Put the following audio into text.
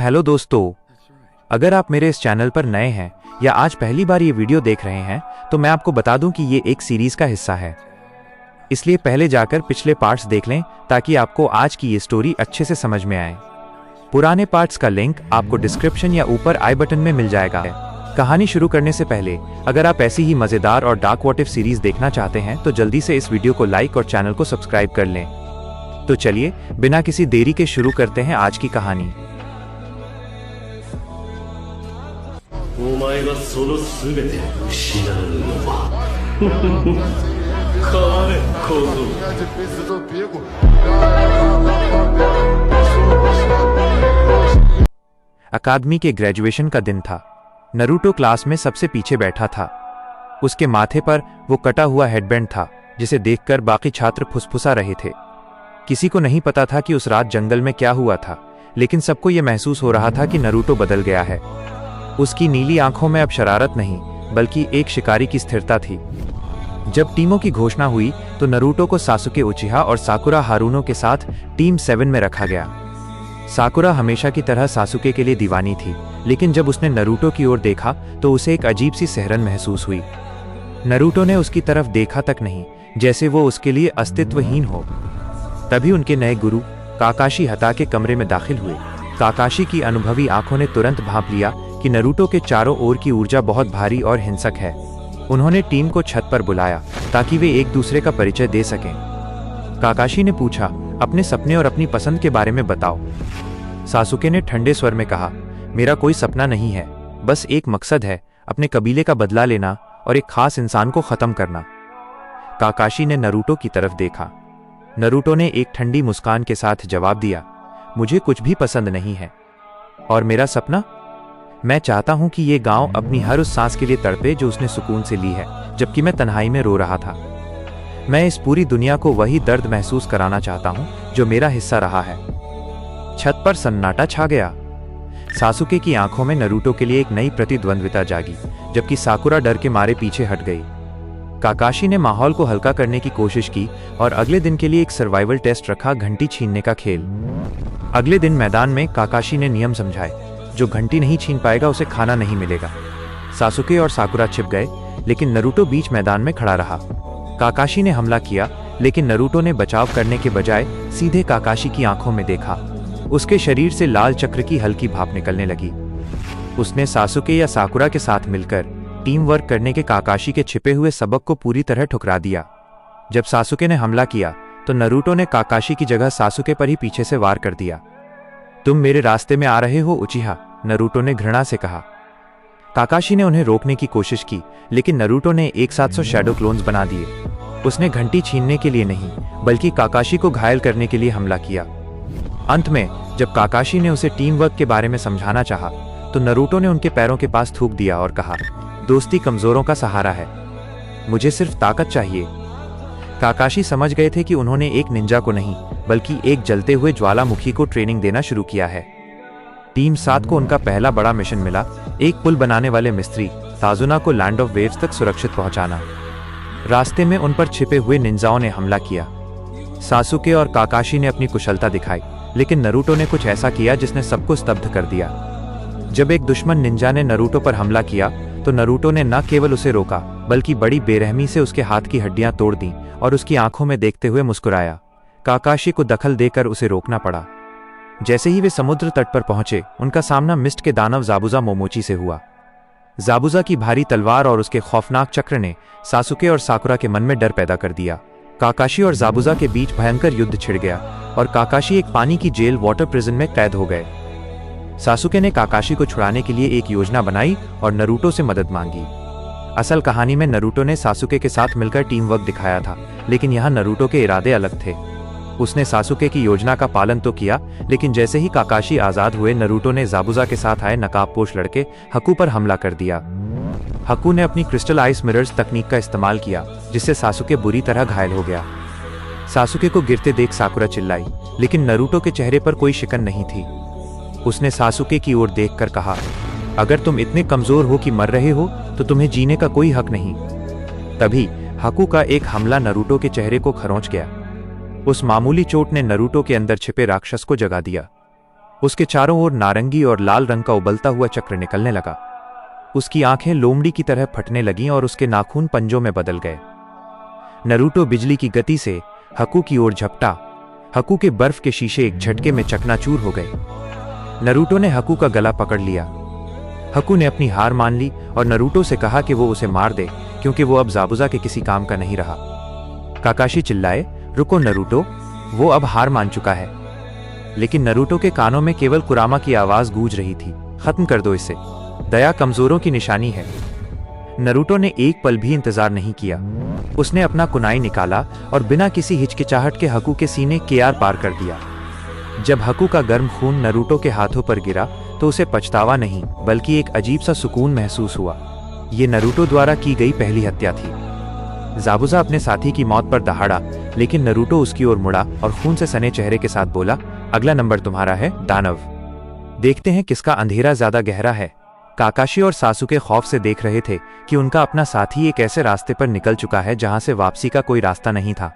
Hello दोस्तों, अगर आप मेरे इस चैनल पर नए हैं या आज पहली बार ये वीडियो देख रहे हैं तो मैं आपको बता दूं कि ये एक सीरीज का हिस्सा है। इसलिए पहले जाकर पिछले पार्ट्स देख लें ताकि आपको आज की ये स्टोरी अच्छे से समझ में आए। पुराने पार्ट्स का लिंक आपको डिस्क्रिप्शन या ऊपर आई बटन में मिल जाएगा। कहानी शुरू करने से पहले अगर आप ऐसी ही मजेदार और डार्क व्हाट इफ सीरीज देखना चाहते हैं तो जल्दी से इस वीडियो को लाइक और चैनल को सब्सक्राइब कर लें। तो चलिए बिना किसी देरी के शुरू करते हैं आज की कहानी। अकादमी के ग्रेजुएशन का दिन था। नरूटो क्लास में सबसे पीछे बैठा था। उसके माथे पर वो कटा हुआ हेडबैंड था जिसे देखकर बाकी छात्र फुसफुसा रहे थे। किसी को नहीं पता था कि उस रात जंगल में क्या हुआ था, लेकिन सबको यह महसूस हो रहा था कि नरूटो बदल गया है। उसकी नीली आंखों में अब शरारत नहीं बल्कि एक शिकारी की स्थिरता थी। जब टीमों की घोषणा हुई तो नरूटो को सासुके उचिहा और साकुरा हारुनो के साथ टीम 7 में रखा गया। साकुरा हमेशा की तरह सासुके के लिए दीवानी थी, लेकिन जब उसने नरूटो की ओर देखा तो उसे एक अजीब सी सिहरन महसूस हुई। नरूटो ने उसकी तरफ देखा तक नहीं, जैसे वो उसके लिए अस्तित्वहीन हो। तभी उनके नए गुरु काकाशी हता के कमरे में दाखिल हुए। काकाशी की अनुभवी आंखों ने तुरंत भांप लिया कि नरूटो के चारों ओर की ऊर्जा बहुत भारी और हिंसक है। उन्होंने टीम को छत पर बुलाया ताकि वे एक दूसरे का परिचय दे सकें। काकाशी ने पूछा, अपने सपने और अपनी पसंद के बारे में बताओ। सासुके ने ठंडे स्वर में कहा, मेरा कोई सपना नहीं है, बस एक मकसद है, अपने कबीले का बदला लेना और एक खास इंसान को खत्म करना। काकाशी ने नरूटो की तरफ देखा। नरूटो ने एक ठंडी मुस्कान के साथ जवाब दिया, मुझे कुछ भी पसंद नहीं है। और मेरा सपना? मैं चाहता हूं कि ये गांव अपनी हर उस सांस के लिए तड़पे जो उसने सुकून से ली है जबकि मैं तन्हाई में रो रहा था। मैं इस पूरी दुनिया को वही दर्द महसूस कराना चाहता हूं जो मेरा हिस्सा रहा है। छत पर सन्नाटा छा गया। सासुके की आंखों में नरूटो के लिए एक नई प्रतिद्वंद्विता जागी, जबकि साकुरा डर के मारे पीछे हट गई। काकाशी ने माहौल को हल्का करने की कोशिश की और अगले दिन के लिए एक सर्वाइवल टेस्ट रखा, घंटी छीनने का खेल। अगले दिन मैदान में काकाशी ने नियम समझाए, जो घंटी नहीं छीन पाएगा उसे खाना नहीं मिलेगा। सासुके और साकुरा छिप गए, लेकिन नरूटो बीच मैदान में खड़ा रहा। काकाशी ने हमला किया, लेकिन नरूटो ने बचाव करने के बजाय सीधे काकाशी की आंखों में देखा। उसके शरीर से लाल चक्र की हल्की भाप निकलने लगी। उसने सासुके या साकुरा के साथ मिलकर टीम वर्क करने के काकाशी के छिपे हुए सबक को पूरी तरह ठुकरा दिया। जब सासुके ने हमला किया तो नरूटो ने काकाशी की जगह सासुके पर ही पीछे से वार कर दिया। तुम मेरे रास्ते में आ रहे हो उचिहा, नरूटो ने घृणा से कहा। काकाशी ने उन्हें रोकने की कोशिश की, लेकिन नरूटो ने एक साथ 100 शैडो क्लोन्स बना दिए। उसने घंटी छीनने के लिए नहीं बल्कि काकाशी को घायल करने के लिए हमला किया। अंत में जब काकाशी ने उसे टीम वर्क के बारे में समझाना चाहा तो नरूटो ने उनके पैरों के पास थूक दिया और कहा, दोस्ती कमजोरों का सहारा है, मुझे सिर्फ ताकत चाहिए। काकाशी समझ गए थे कि उन्होंने एक निंजा को नहीं बल्कि एक जलते हुए ज्वालामुखी को ट्रेनिंग देना शुरू किया है। टीम 7 को उनका पहला बड़ा मिशन मिला, एक पुल बनाने वाले मिस्त्री ताजुना को लैंड ऑफ वेव्स तक सुरक्षित पहुंचाना। रास्ते में उन पर छिपे हुए निंजाओं ने हमला किया। सासुके और काकाशी ने अपनी कुशलता दिखाई, लेकिन नरूटो ने कुछ ऐसा किया जिसने सबको स्तब्ध कर दिया। जब एक दुश्मन निंजा ने नरूटो पर हमला किया तो नरूटो ने न केवल उसे रोका बल्कि बड़ी बेरहमी से उसके हाथ की हड्डियां तोड़ दीं और उसकी आंखों में देखते हुए मुस्कुराया। काकाशी को दखल देकर उसे रोकना पड़ा। जैसे ही वे समुद्र तट पर पहुंचे, उनका सामना मिस्ट के दानव जाबुजा मोमोची से हुआ। जाबुजा की भारी तलवार और उसके खौफनाक चक्र ने सासुके और साकुरा के मन में डर पैदा कर दिया। काकाशी और जाबुजा के बीच भयंकर युद्ध छिड़ गया और काकाशी एक पानी की जेल वाटर प्रिजन में कैद हो गए। सासुके ने काकाशी को छुड़ाने के लिए एक योजना बनाई और नरूटो से मदद मांगी। असल कहानी में नरूटो ने सासुके के साथ मिलकर टीम वर्क दिखाया था, लेकिन यहाँ नरूटो के इरादे अलग थे। उसने सासुके की योजना का पालन तो किया, लेकिन जैसे ही काकाशी आजाद हुए नरूटो ने जाबुजा के साथ आए नकाबपोश लड़के हकू पर हमला कर दिया। हकू ने अपनी क्रिस्टल आइस मिरर्स तकनीक का इस्तेमाल किया, जिससे सासुके बुरी तरह घायल हो गया। सासुके को गिरते देख साकुरा चिल्लाई, लेकिन नरूटो के चेहरे पर कोई शिकन नहीं थी। उसने सासुके की ओर देखकर कहा, अगर तुम इतने कमजोर हो कि मर रहे हो तो तुम्हें जीने का कोई हक नहीं। तभी हकू का एक हमला नरूटो के चेहरे को खरोंच गया। उस मामूली चोट ने नरूटो के अंदर छिपे राक्षस को जगा दिया। उसके चारों ओर नारंगी और लाल रंग का उबलता हुआ चक्र निकलने लगा। उसकी आंखें लोमड़ी की तरह फटने लगीं और उसके नाखून पंजों में बदल गए। नरूटो बिजली की गति से हकू की ओर झपटा। हकू के बर्फ के शीशे एक झटके में चकनाचूर हो गए। नरूटो ने हकू का गला पकड़ लिया। हकू ने अपनी हार मान ली और नरूटो से कहा कि वो उसे मार दे, क्योंकि वो अब ज़ाबुज़ा के किसी काम का नहीं रहा। काकाशी चिल्लाए, रुको नरूटो, वो अब हार मान चुका है। लेकिन नरूटो के कानों में केवल कुरामा की आवाज़ गूंज रही थी, खत्म कर दो इसे, दया कमजोरों की निशानी है। नरूटो ने एक पल भी इंतजार नहीं किया। उसने अपना कुनाई निकाला और बिना किसी हिचकिचाहट के हकू के सीने के आर पार कर दिया। जब हकू का गर्म खून नरूटो के हाथों पर गिरा तो उसे पछतावा नहीं बल्कि एक अजीब सा सुकून महसूस हुआ। ये नरूटो द्वारा की गई पहली हत्या थी। ज़ाबुज़ा अपने साथी की मौत पर दहाड़ा, लेकिन नरूटो उसकी ओर मुड़ा और खून से सने चेहरे के साथ बोला, अगला नंबर तुम्हारा है दानव। देखते हैं किसका अंधेरा ज्यादा गहरा है। काकाशी और सासुके खौफ से देख रहे थे कि उनका अपना साथी एक ऐसे रास्ते पर निकल चुका है जहां से वापसी का कोई रास्ता नहीं था।